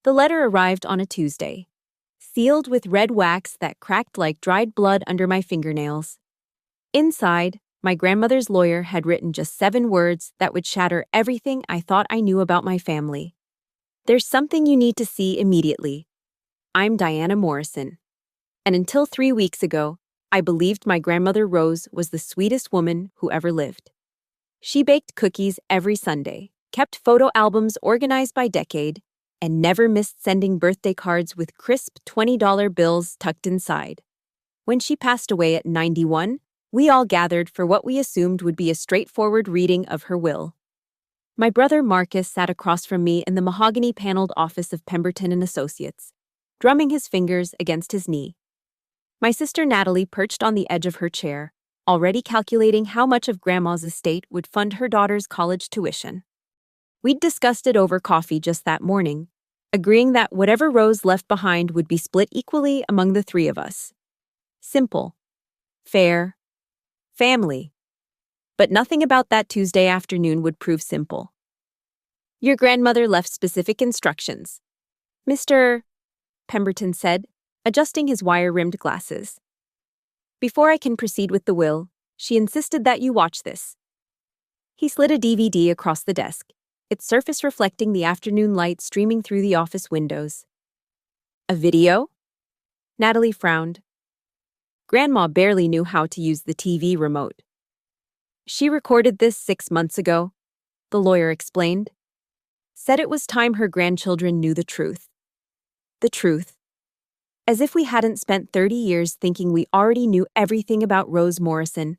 The letter arrived on a Tuesday, sealed with red wax that cracked like dried blood under my fingernails. Inside, my grandmother's lawyer had written just 7 words that would shatter everything I thought I knew about my family. There's something you need to see immediately. I'm Diana Morrison. And until 3 weeks ago, I believed my grandmother Rose was the sweetest woman who ever lived. She baked cookies every Sunday, kept photo albums organized by decade, and never missed sending birthday cards with crisp $20 bills tucked inside. When she passed away at 91, we all gathered for what we assumed would be a straightforward reading of her will. My brother Marcus sat across from me in the mahogany-paneled office of Pemberton and Associates, drumming his fingers against his knee. My sister Natalie perched on the edge of her chair, already calculating how much of Grandma's estate would fund her daughter's college tuition. We'd discussed it over coffee just that morning, agreeing that whatever Rose left behind would be split equally among the 3 of us. Simple. Fair. Family. But nothing about that Tuesday afternoon would prove simple. Your grandmother left specific instructions. Mr. Pemberton said, adjusting his wire-rimmed glasses. Before I can proceed with the will, she insisted that you watch this. He slid a DVD across the desk, its surface reflecting the afternoon light streaming through the office windows. A video? Natalie frowned. Grandma barely knew how to use the TV remote. She recorded this 6 months ago, the lawyer explained. Said it was time her grandchildren knew the truth. The truth. As if we hadn't spent 30 years thinking we already knew everything about Rose Morrison,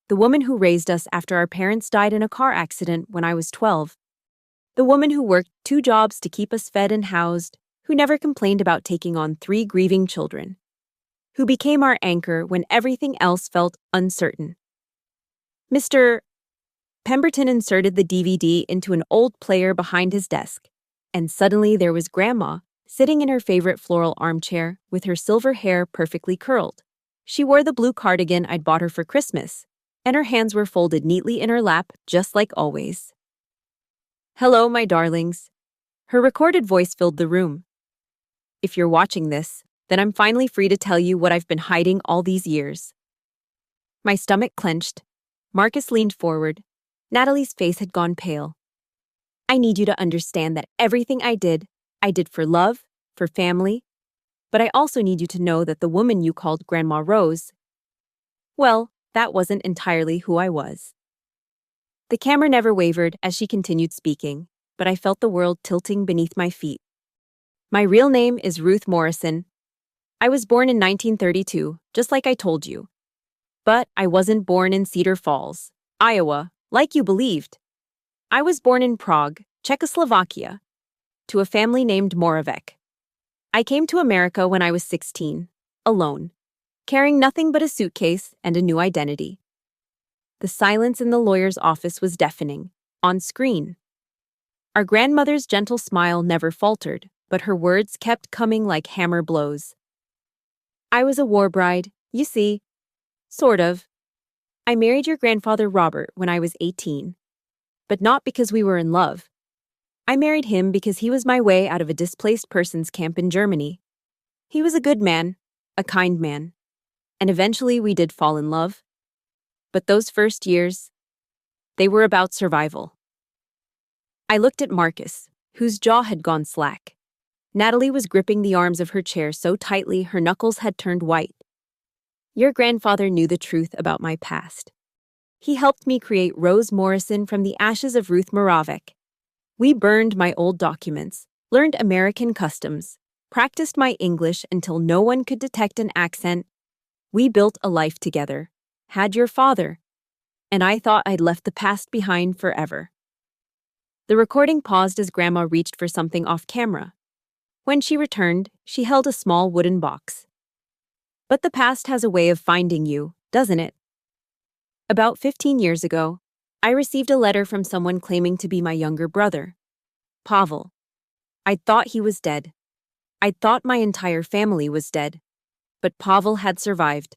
the woman who raised us after our parents died in a car accident when I was 12. The woman who worked 2 jobs to keep us fed and housed, who never complained about taking on 3 grieving children, who became our anchor when everything else felt uncertain. Mr. Pemberton inserted the DVD into an old player behind his desk, and suddenly there was Grandma, sitting in her favorite floral armchair with her silver hair perfectly curled. She wore the blue cardigan I'd bought her for Christmas, and her hands were folded neatly in her lap, just like always. Hello, my darlings. Her recorded voice filled the room. If you're watching this, then I'm finally free to tell you what I've been hiding all these years. My stomach clenched. Marcus leaned forward. Natalie's face had gone pale. I need you to understand that everything I did for love, for family, but I also need you to know that the woman you called Grandma Rose, well, that wasn't entirely who I was. The camera never wavered as she continued speaking, but I felt the world tilting beneath my feet. My real name is Ruth Morrison. I was born in 1932, just like I told you. But I wasn't born in Cedar Falls, Iowa, like you believed. I was born in Prague, Czechoslovakia, to a family named Moravec. I came to America when I was 16, alone, carrying nothing but a suitcase and a new identity. The silence in the lawyer's office was deafening, on screen. Our grandmother's gentle smile never faltered, but her words kept coming like hammer blows. I was a war bride, you see. Sort of. I married your grandfather Robert when I was 18. But not because we were in love. I married him because he was my way out of a displaced persons camp in Germany. He was a good man, a kind man. And eventually we did fall in love. But those first years, they were about survival. I looked at Marcus, whose jaw had gone slack. Natalie was gripping the arms of her chair so tightly her knuckles had turned white. Your grandfather knew the truth about my past. He helped me create Rose Morrison from the ashes of Ruth Moravec. We burned my old documents, learned American customs, practiced my English until no one could detect an accent. We built a life together, had your father, and I thought I'd left the past behind forever. The recording paused as Grandma reached for something off camera. When she returned, she held a small wooden box. But the past has a way of finding you, doesn't it? About 15 years ago, I received a letter from someone claiming to be my younger brother, Pavel. I'd thought he was dead. I'd thought my entire family was dead. But Pavel had survived,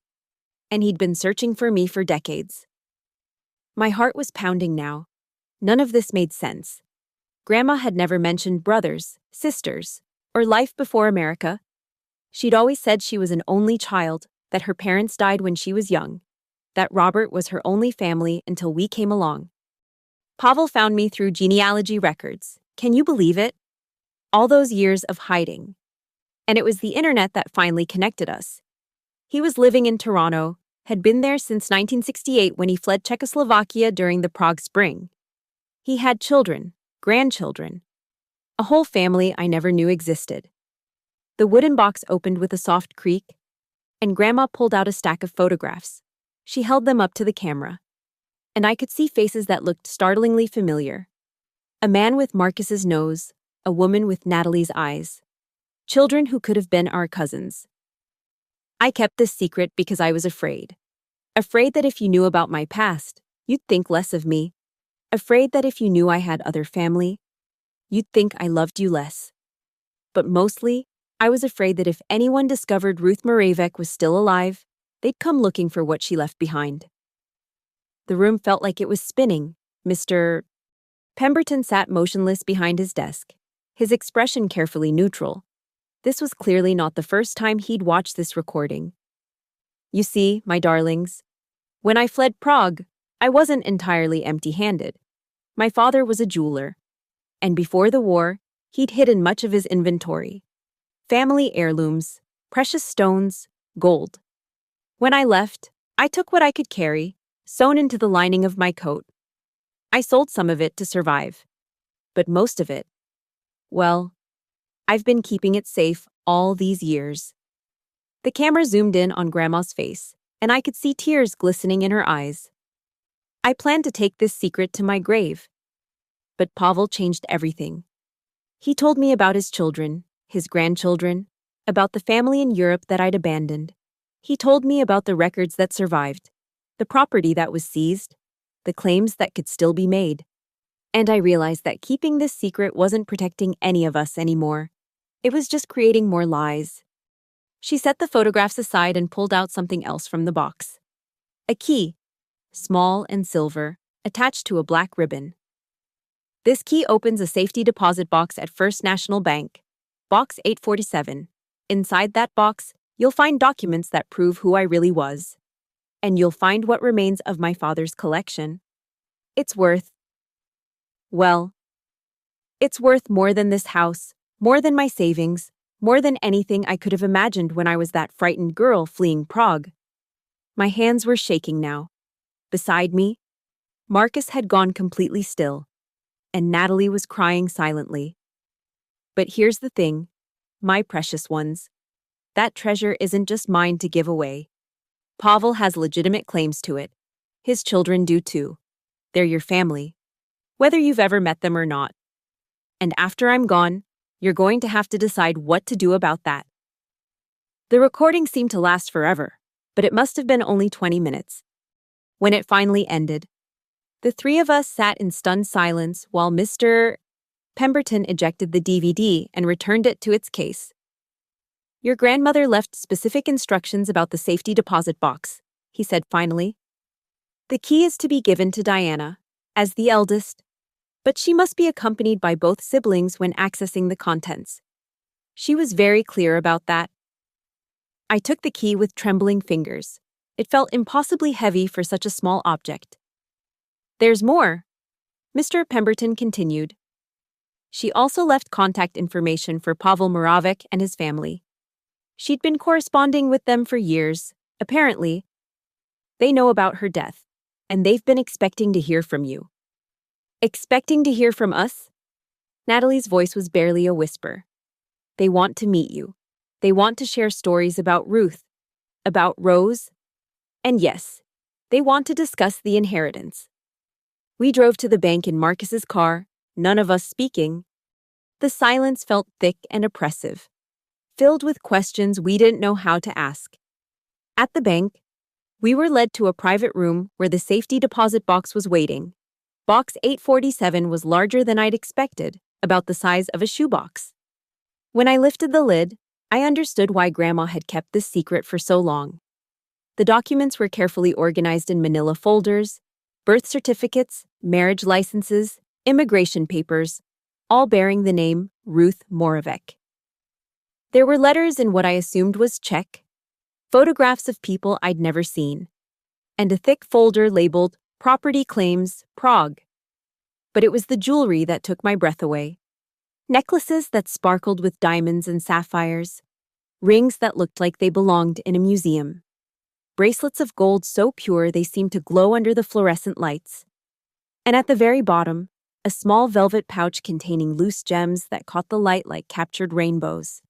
and he'd been searching for me for decades. My heart was pounding now. None of this made sense. Grandma had never mentioned brothers, sisters, or Life Before America. She'd always said she was an only child, that her parents died when she was young, that Robert was her only family until we came along. Pavel found me through genealogy records. Can you believe it? All those years of hiding. And it was the internet that finally connected us. He was living in Toronto, had been there since 1968 when he fled Czechoslovakia during the Prague Spring. He had children, grandchildren, a whole family I never knew existed. The wooden box opened with a soft creak, and Grandma pulled out a stack of photographs. She held them up to the camera, and I could see faces that looked startlingly familiar. A man with Marcus's nose, a woman with Natalie's eyes. Children who could have been our cousins. I kept this secret because I was afraid. Afraid that if you knew about my past, you'd think less of me. Afraid that if you knew I had other family, you'd think I loved you less. But mostly, I was afraid that if anyone discovered Ruth Moravec was still alive, they'd come looking for what she left behind. The room felt like it was spinning. Mr. Pemberton sat motionless behind his desk, his expression carefully neutral. This was clearly not the first time he'd watched this recording. You see, my darlings, when I fled Prague, I wasn't entirely empty-handed. My father was a jeweler, and before the war, he'd hidden much of his inventory. Family heirlooms, precious stones, gold. When I left, I took what I could carry, sewn into the lining of my coat. I sold some of it to survive. But most of it, well, I've been keeping it safe all these years. The camera zoomed in on Grandma's face, and I could see tears glistening in her eyes. I planned to take this secret to my grave. But Pavel changed everything. He told me about his children, his grandchildren, about the family in Europe that I'd abandoned. He told me about the records that survived, the property that was seized, the claims that could still be made. And I realized that keeping this secret wasn't protecting any of us anymore. It was just creating more lies. She set the photographs aside and pulled out something else from the box. A key, small and silver, attached to a black ribbon. This key opens a safety deposit box at First National Bank, Box 847. Inside that box, you'll find documents that prove who I really was. And you'll find what remains of my father's collection. It's worth more than this house, more than my savings, more than anything I could have imagined when I was that frightened girl fleeing Prague. My hands were shaking now. Beside me, Marcus had gone completely still, and Natalie was crying silently. But here's the thing, my precious ones. That treasure isn't just mine to give away. Pavel has legitimate claims to it. His children do too. They're your family, whether you've ever met them or not. And after I'm gone, you're going to have to decide what to do about that. The recording seemed to last forever, but it must have been only 20 minutes. When it finally ended, the three of us sat in stunned silence while Mr. Pemberton ejected the DVD and returned it to its case. Your grandmother left specific instructions about the safety deposit box, he said finally. The key is to be given to Diana, as the eldest, but she must be accompanied by both siblings when accessing the contents. She was very clear about that. I took the key with trembling fingers. It felt impossibly heavy for such a small object. There's more, Mr. Pemberton continued. She also left contact information for Pavel Moravec and his family. She'd been corresponding with them for years. Apparently, they know about her death, and they've been expecting to hear from you. Expecting to hear from us? Natalie's voice was barely a whisper. They want to meet you. They want to share stories about Ruth, about Rose, and yes, they want to discuss the inheritance. We drove to the bank in Marcus's car, none of us speaking. The silence felt thick and oppressive, filled with questions we didn't know how to ask. At the bank, we were led to a private room where the safety deposit box was waiting. Box 847 was larger than I'd expected, about the size of a shoebox. When I lifted the lid, I understood why Grandma had kept this secret for so long. The documents were carefully organized in manila folders, birth certificates, marriage licenses, immigration papers, all bearing the name Ruth Moravec. There were letters in what I assumed was Czech, photographs of people I'd never seen, and a thick folder labeled Property Claims, Prague. But it was the jewelry that took my breath away. Necklaces that sparkled with diamonds and sapphires, rings that looked like they belonged in a museum, bracelets of gold so pure they seemed to glow under the fluorescent lights. And at the very bottom, a small velvet pouch containing loose gems that caught the light like captured rainbows.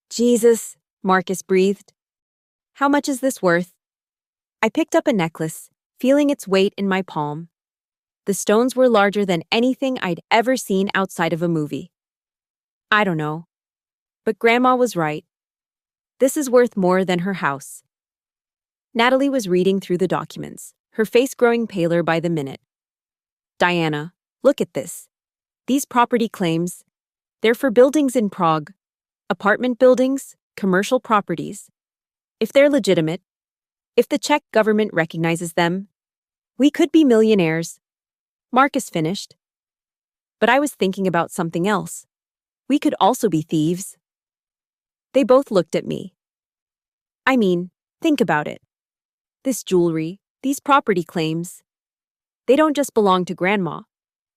Jesus, Marcus breathed. How much is this worth? I picked up a necklace, feeling its weight in my palm. The stones were larger than anything I'd ever seen outside of a movie. I don't know. But Grandma was right. This is worth more than her house. Natalie was reading through the documents, her face growing paler by the minute. Diana, look at this. These property claims, they're for buildings in Prague. Apartment buildings, commercial properties. If they're legitimate, if the Czech government recognizes them, we could be millionaires. Marcus finished. But I was thinking about something else. We could also be thieves. They both looked at me. I mean, think about it. This jewelry, these property claims, they don't just belong to Grandma.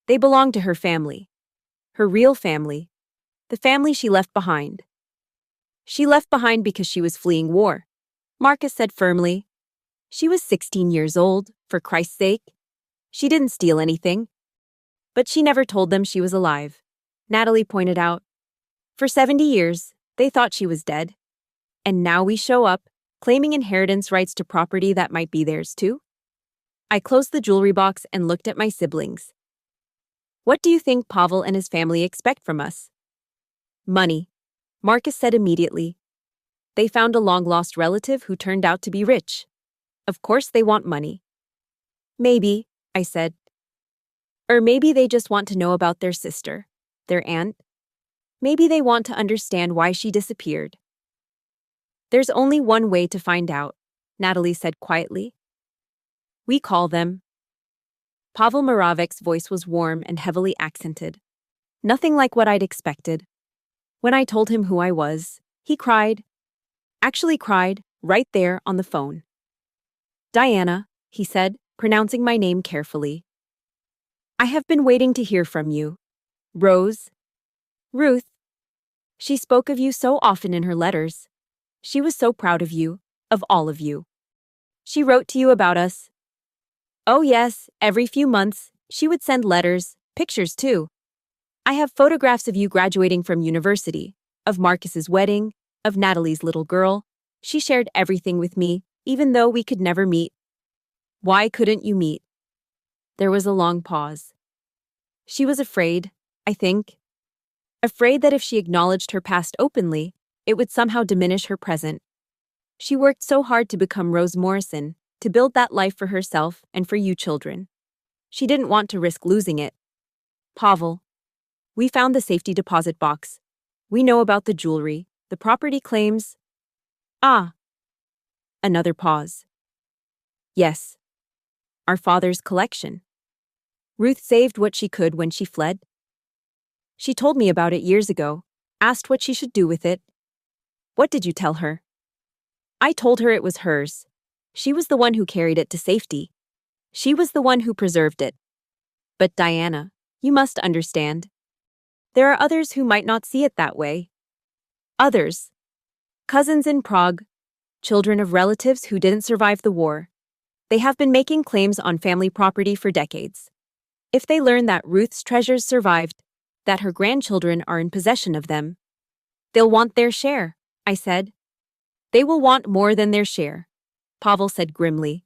They belong to her family. Her real family. The family she left behind. She left behind because she was fleeing war, Marcus said firmly. She was 16 years old, for Christ's sake. She didn't steal anything. But she never told them she was alive, Natalie pointed out. For 70 years, they thought she was dead. And now we show up, claiming inheritance rights to property that might be theirs too? I closed the jewelry box and looked at my siblings. What do you think Pavel and his family expect from us? Money, Marcus said immediately. They found a long-lost relative who turned out to be rich. Of course they want money. Maybe, I said. Or maybe they just want to know about their sister, their aunt. Maybe they want to understand why she disappeared. There's only one way to find out, Natalie said quietly. We call them. Pavel Moravik's voice was warm and heavily accented. Nothing like what I'd expected. When I told him who I was, he cried. Actually cried, right there on the phone. Diana, he said, pronouncing my name carefully. I have been waiting to hear from you. Rose. Ruth. She spoke of you so often in her letters. She was so proud of you, of all of you. She wrote to you about us. Oh yes, every few months, she would send letters, pictures too. I have photographs of you graduating from university, of Marcus's wedding, of Natalie's little girl. She shared everything with me, even though we could never meet. Why couldn't you meet? There was a long pause. She was afraid, I think. Afraid that if she acknowledged her past openly, it would somehow diminish her present. She worked so hard to become Rose Morrison, to build that life for herself and for you children. She didn't want to risk losing it. Pavel. We found the safety deposit box. We know about the jewelry, the property claims. Ah. Another pause. Yes. Our father's collection. Ruth saved what she could when she fled. She told me about it years ago, asked what she should do with it. What did you tell her? I told her it was hers. She was the one who carried it to safety. She was the one who preserved it. But Diana, you must understand. There are others who might not see it that way. Others. Cousins in Prague. Children of relatives who didn't survive the war. They have been making claims on family property for decades. If they learn that Ruth's treasures survived, that her grandchildren are in possession of them, they'll want their share, I said. They will want more than their share, Pavel said grimly.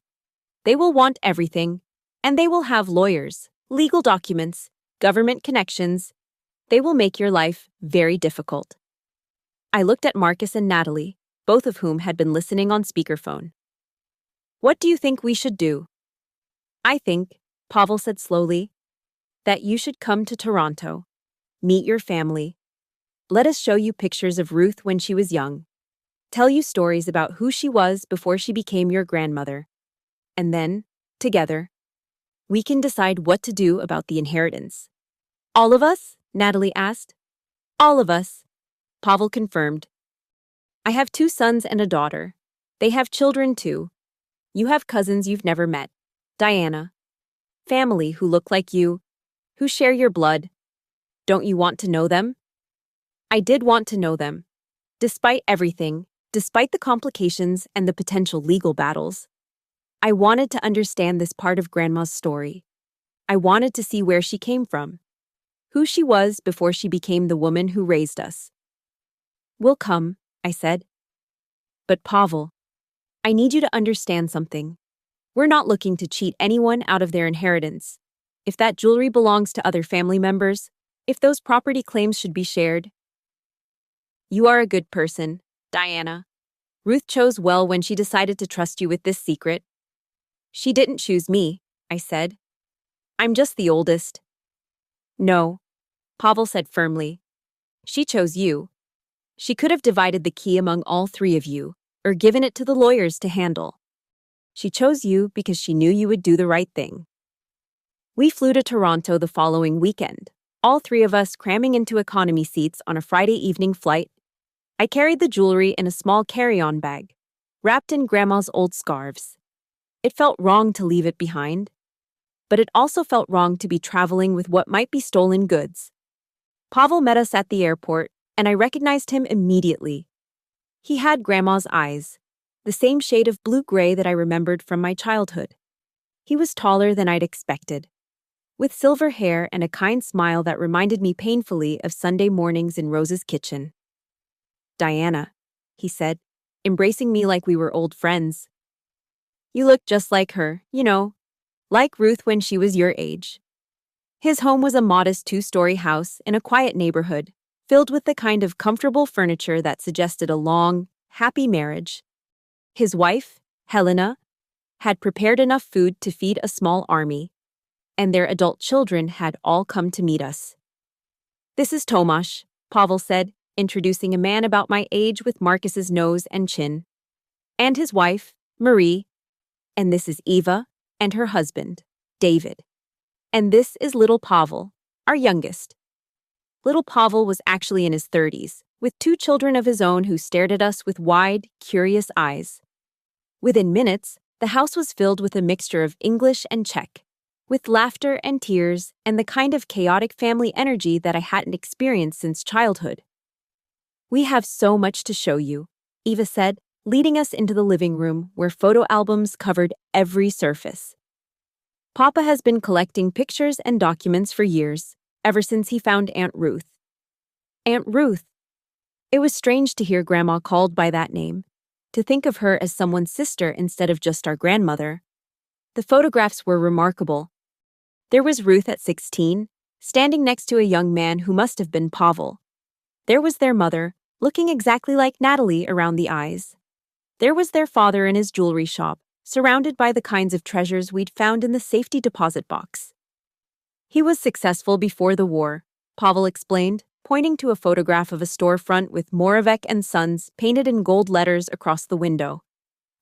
They will want everything, and they will have lawyers, legal documents, government connections. They will make your life very difficult. I looked at Marcus and Natalie, both of whom had been listening on speakerphone. What do you think we should do? I think, Pavel said slowly, that you should come to Toronto, meet your family. Let us show you pictures of Ruth when she was young. Tell you stories about who she was before she became your grandmother. And then, together, we can decide what to do about the inheritance. All of us? Natalie asked. All of us, Pavel confirmed, I have 2 sons and a daughter. They have children too. You have cousins you've never met. Diana. Family who look like you, who share your blood. Don't you want to know them? I did want to know them. Despite everything, despite the complications and the potential legal battles, I wanted to understand this part of Grandma's story. I wanted to see where she came from, who she was before she became the woman who raised us. We'll come, I said. But Pavel, I need you to understand something. We're not looking to cheat anyone out of their inheritance. If that jewelry belongs to other family members, if those property claims should be shared. You are a good person, Diana. Ruth chose well when she decided to trust you with this secret. She didn't choose me, I said. I'm just the oldest. No, Pavel said firmly. She chose you. She could have divided the key among all 3 of you, or given it to the lawyers to handle. She chose you because she knew you would do the right thing. We flew to Toronto the following weekend, all 3 of us cramming into economy seats on a Friday evening flight. I carried the jewelry in a small carry-on bag, wrapped in Grandma's old scarves. It felt wrong to leave it behind, but it also felt wrong to be traveling with what might be stolen goods. Pavel met us at the airport, and I recognized him immediately. He had Grandma's eyes, the same shade of blue-gray that I remembered from my childhood. He was taller than I'd expected, with silver hair and a kind smile that reminded me painfully of Sunday mornings in Rose's kitchen. Diana, he said, embracing me like we were old friends. You look just like her, like Ruth when she was your age. His home was a modest 2-story house in a quiet neighborhood, filled with the kind of comfortable furniture that suggested a long, happy marriage. His wife, Helena, had prepared enough food to feed a small army, and their adult children had all come to meet us. This is Tomasz, Pavel said, introducing a man about my age with Marcus's nose and chin. And his wife, Marie. And this is Eva and her husband, David. And this is little Pavel, our youngest. Little Pavel was actually in his 30s, with 2 children of his own who stared at us with wide, curious eyes. Within minutes, the house was filled with a mixture of English and Czech, with laughter and tears and the kind of chaotic family energy that I hadn't experienced since childhood. We have so much to show you, Eva said, leading us into the living room where photo albums covered every surface. Papa has been collecting pictures and documents for years, ever since he found Aunt Ruth. Aunt Ruth. It was strange to hear Grandma called by that name, to think of her as someone's sister instead of just our grandmother. The photographs were remarkable. There was Ruth at 16, standing next to a young man who must have been Pavel. There was their mother, looking exactly like Natalie around the eyes. There was their father in his jewelry shop, surrounded by the kinds of treasures we'd found in the safety deposit box. He was successful before the war, Pavel explained, pointing to a photograph of a storefront with Moravec and Sons painted in gold letters across the window.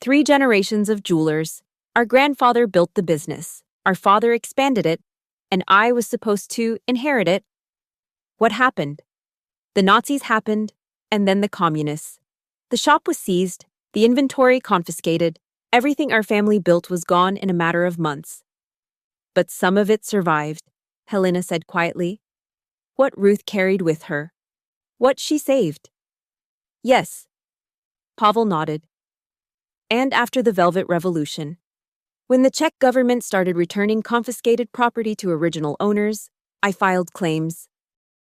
3 generations of jewelers. Our grandfather built the business, our father expanded it, and I was supposed to inherit it. What happened? The Nazis happened, and then the communists. The shop was seized, the inventory confiscated, everything our family built was gone in a matter of months. But some of it survived, Helena said quietly. What Ruth carried with her. What she saved. Yes. Pavel nodded. And after the Velvet Revolution, when the Czech government started returning confiscated property to original owners, I filed claims.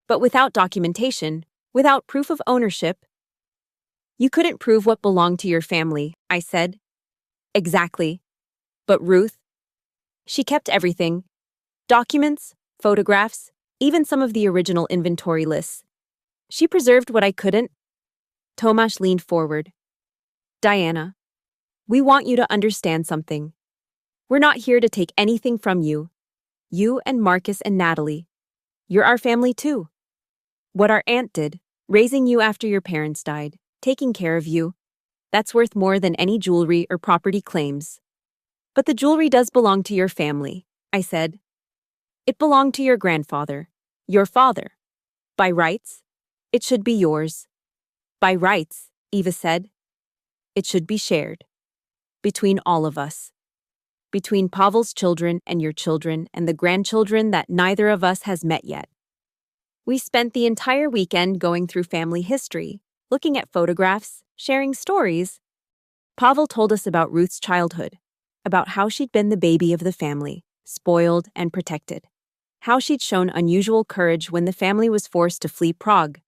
But without documentation, without proof of ownership. You couldn't prove what belonged to your family, I said. Exactly. But Ruth? She kept everything. Documents, photographs, even some of the original inventory lists. She preserved what I couldn't. Tomasz leaned forward. Diana, we want you to understand something. We're not here to take anything from you. You and Marcus and Natalie. You're our family too. What our aunt did, raising you after your parents died, taking care of you, that's worth more than any jewelry or property claims. But the jewelry does belong to your family, I said. It belonged to your grandfather, your father. By rights, it should be yours. By rights, Eva said. It should be shared. Between all of us. Between Pavel's children and your children and the grandchildren that neither of us has met yet. We spent the entire weekend going through family history, looking at photographs, sharing stories. Pavel told us about Ruth's childhood, about how she'd been the baby of the family, spoiled and protected. How she'd shown unusual courage when the family was forced to flee Prague.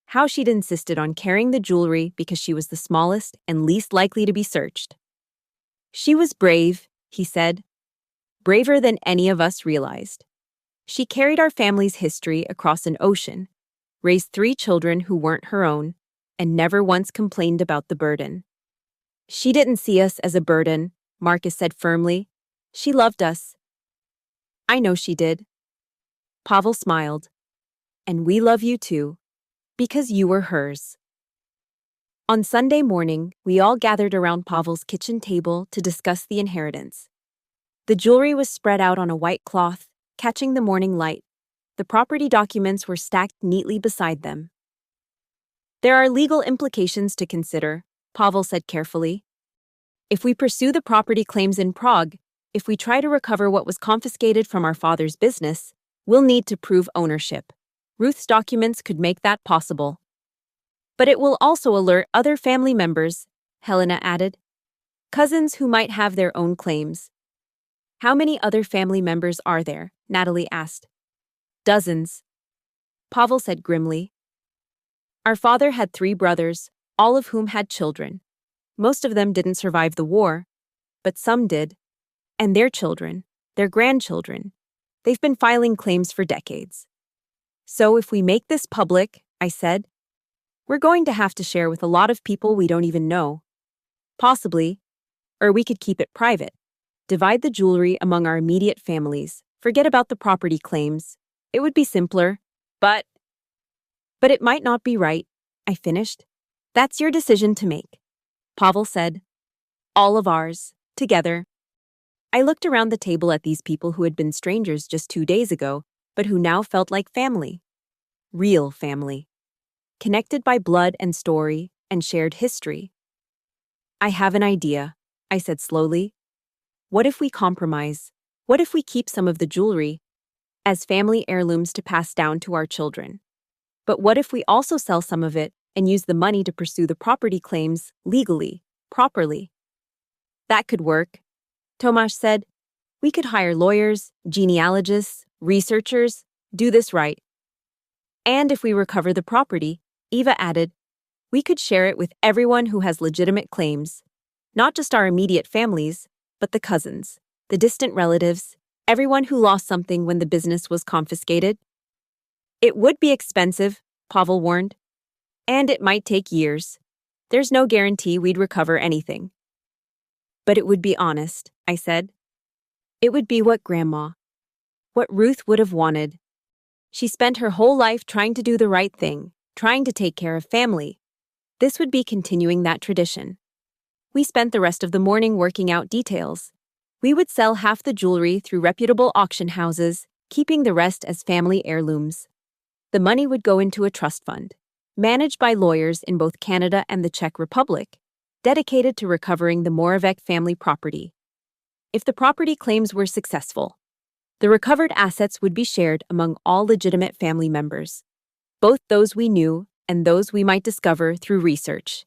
How she'd insisted on carrying the jewelry because she was the smallest and least likely to be searched. She was brave, he said. Braver than any of us realized. She carried our family's history across an ocean, raised 3 children who weren't her own, and never once complained about the burden. She didn't see us as a burden, Marcus said firmly. She loved us. I know she did. Pavel smiled. And we love you too, because you were hers. On Sunday morning, we all gathered around Pavel's kitchen table to discuss the inheritance. The jewelry was spread out on a white cloth, catching the morning light. The property documents were stacked neatly beside them. There are legal implications to consider, Pavel said carefully. If we pursue the property claims in Prague, if we try to recover what was confiscated from our father's business, we'll need to prove ownership. Ruth's documents could make that possible. But it will also alert other family members, Helena added. Cousins who might have their own claims. How many other family members are there? Natalie asked. Dozens. Pavel said grimly. Our father had 3 brothers, all of whom had children. Most of them didn't survive the war, but some did. And their children, their grandchildren, they've been filing claims for decades. So if we make this public, I said, we're going to have to share with a lot of people we don't even know. Possibly, or we could keep it private. Divide the jewelry among our immediate families. Forget about the property claims. It would be simpler, but it might not be right, I finished. That's your decision to make. Pavel said. All of ours, together. I looked around the table at these people who had been strangers just 2 days ago, but who now felt like family. Real family. Connected by blood and story and shared history. I have an idea, I said slowly. What if we compromise? What if we keep some of the jewelry as family heirlooms to pass down to our children? But what if we also sell some of it and use the money to pursue the property claims legally, properly? That could work, Tomasz said. We could hire lawyers, genealogists, researchers, do this right. And if we recover the property, Eva added, we could share it with everyone who has legitimate claims, not just our immediate families, but the cousins, the distant relatives, everyone who lost something when the business was confiscated. It would be expensive, Pavel warned, and it might take years. There's no guarantee we'd recover anything. But it would be honest, I said. It would be what what Ruth would have wanted. She spent her whole life trying to do the right thing, trying to take care of family. This would be continuing that tradition. We spent the rest of the morning working out details. We would sell half the jewelry through reputable auction houses, keeping the rest as family heirlooms. The money would go into a trust fund, managed by lawyers in both Canada and the Czech Republic, dedicated to recovering the Moravec family property. If the property claims were successful, the recovered assets would be shared among all legitimate family members, both those we knew and those we might discover through research.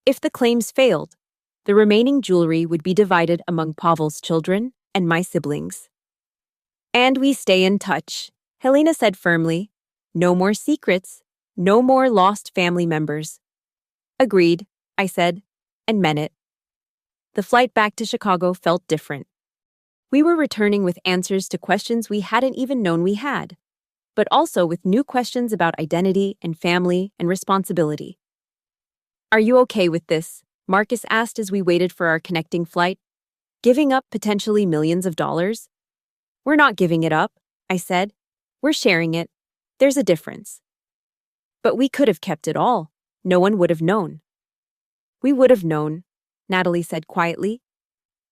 If the claims failed, the remaining jewelry would be divided among Pavel's children and my siblings. And we stay in touch, Helena said firmly. No more secrets, no more lost family members. Agreed, I said, and meant it. The flight back to Chicago felt different. We were returning with answers to questions we hadn't even known we had, but also with new questions about identity and family and responsibility. Are you okay with this? Marcus asked as we waited for our connecting flight. Giving up potentially millions of dollars? We're not giving it up, I said. We're sharing it. There's a difference. But we could have kept it all. No one would have known. We would have known, Natalie said quietly.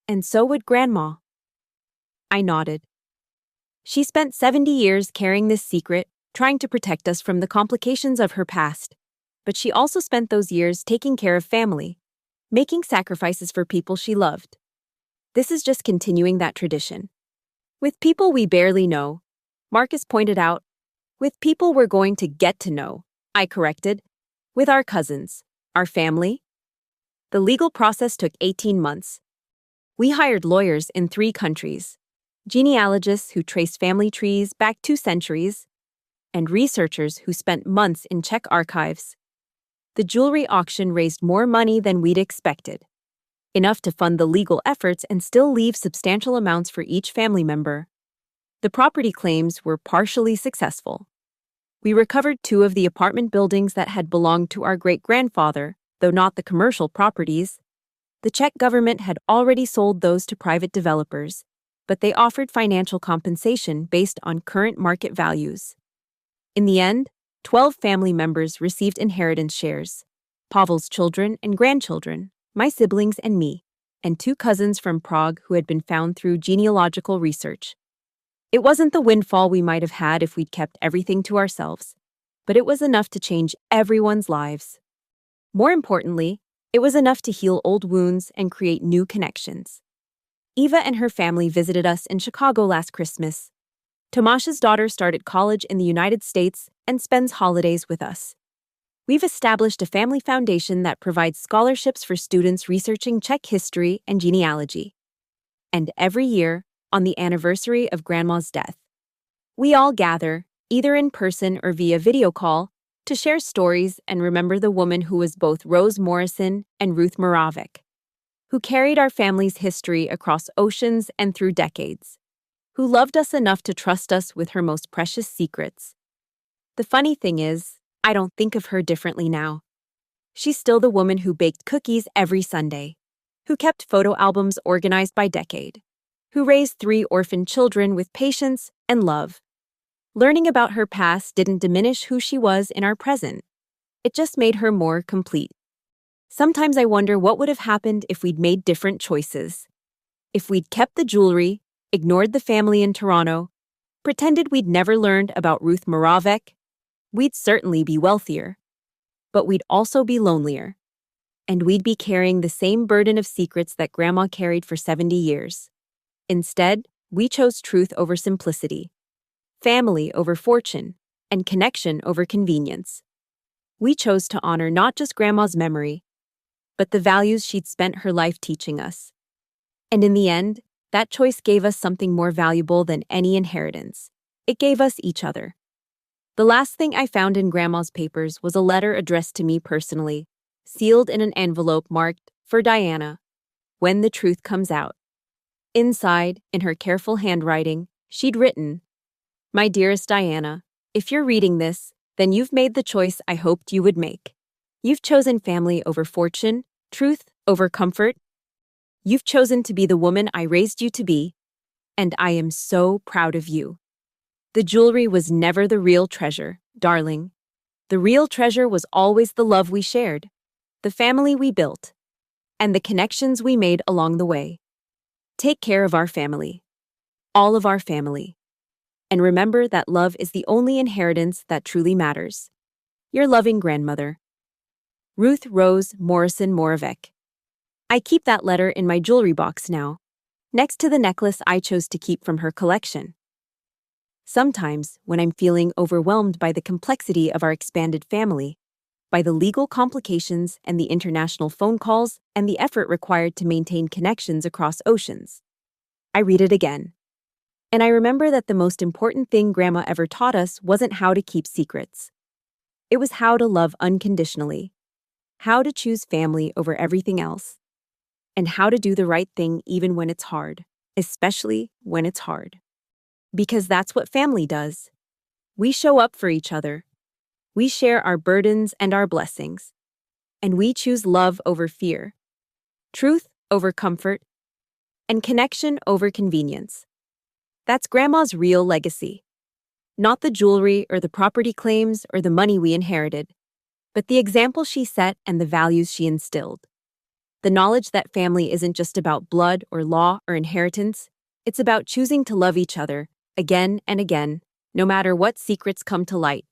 And so would Grandma. I nodded. She spent 70 years carrying this secret, trying to protect us from the complications of her past. But she also spent those years taking care of family, making sacrifices for people she loved. This is just continuing that tradition. With people we barely know, Marcus pointed out. With people we're going to get to know, I corrected. With our cousins, our family. The legal process took 18 months. We hired lawyers in 3 countries, genealogists who traced family trees back 2 centuries, and researchers who spent months in Czech archives. The jewelry auction raised more money than we'd expected, enough to fund the legal efforts and still leave substantial amounts for each family member. The property claims were partially successful. We recovered 2 of the apartment buildings that had belonged to our great-grandfather, though not the commercial properties. The Czech government had already sold those to private developers, but they offered financial compensation based on current market values. In the end, 12 family members received inheritance shares: Pavel's children and grandchildren, my siblings and me, and 2 cousins from Prague who had been found through genealogical research. It wasn't the windfall we might have had if we'd kept everything to ourselves, but it was enough to change everyone's lives. More importantly, it was enough to heal old wounds and create new connections. Eva and her family visited us in Chicago last Christmas. Tomáš's daughter started college in the United States and spends holidays with us. We've established a family foundation that provides scholarships for students researching Czech history and genealogy. And every year, on the anniversary of Grandma's death, we all gather, either in person or via video call, to share stories and remember the woman who was both Rose Morrison and Ruth Moravec, who carried our family's history across oceans and through decades, who loved us enough to trust us with her most precious secrets. The funny thing is, I don't think of her differently now. She's still the woman who baked cookies every Sunday, who kept photo albums organized by decade, who raised 3 orphan children with patience and love. Learning about her past didn't diminish who she was in our present. It just made her more complete. Sometimes I wonder what would have happened if we'd made different choices. If we'd kept the jewelry, ignored the family in Toronto, pretended we'd never learned about Ruth Moravec, we'd certainly be wealthier. But we'd also be lonelier. And we'd be carrying the same burden of secrets that Grandma carried for 70 years. Instead, we chose truth over simplicity, family over fortune, and connection over convenience. We chose to honor not just Grandma's memory, but the values she'd spent her life teaching us. And in the end, that choice gave us something more valuable than any inheritance. It gave us each other. The last thing I found in Grandma's papers was a letter addressed to me personally, sealed in an envelope marked, "For Diana, when the truth comes out." Inside, in her careful handwriting, she'd written, "My dearest Diana, if you're reading this, then you've made the choice I hoped you would make. You've chosen family over fortune, truth over comfort. You've chosen to be the woman I raised you to be, and I am so proud of you. The jewelry was never the real treasure, darling. The real treasure was always the love we shared, the family we built, and the connections we made along the way. Take care of our family, all of our family, and remember that love is the only inheritance that truly matters. Your loving grandmother, Ruth Rose Morrison Moravec." I keep that letter in my jewelry box now, next to the necklace I chose to keep from her collection. Sometimes, when I'm feeling overwhelmed by the complexity of our expanded family, by the legal complications and the international phone calls and the effort required to maintain connections across oceans, I read it again. And I remember that the most important thing Grandma ever taught us wasn't how to keep secrets. It was how to love unconditionally, how to choose family over everything else, and how to do the right thing even when it's hard, especially when it's hard. Because that's what family does. We show up for each other. We share our burdens and our blessings. And we choose love over fear, truth over comfort, and connection over convenience. That's Grandma's real legacy. Not the jewelry or the property claims or the money we inherited, but the example she set and the values she instilled. The knowledge that family isn't just about blood or law or inheritance, it's about choosing to love each other again and again, no matter what secrets come to light.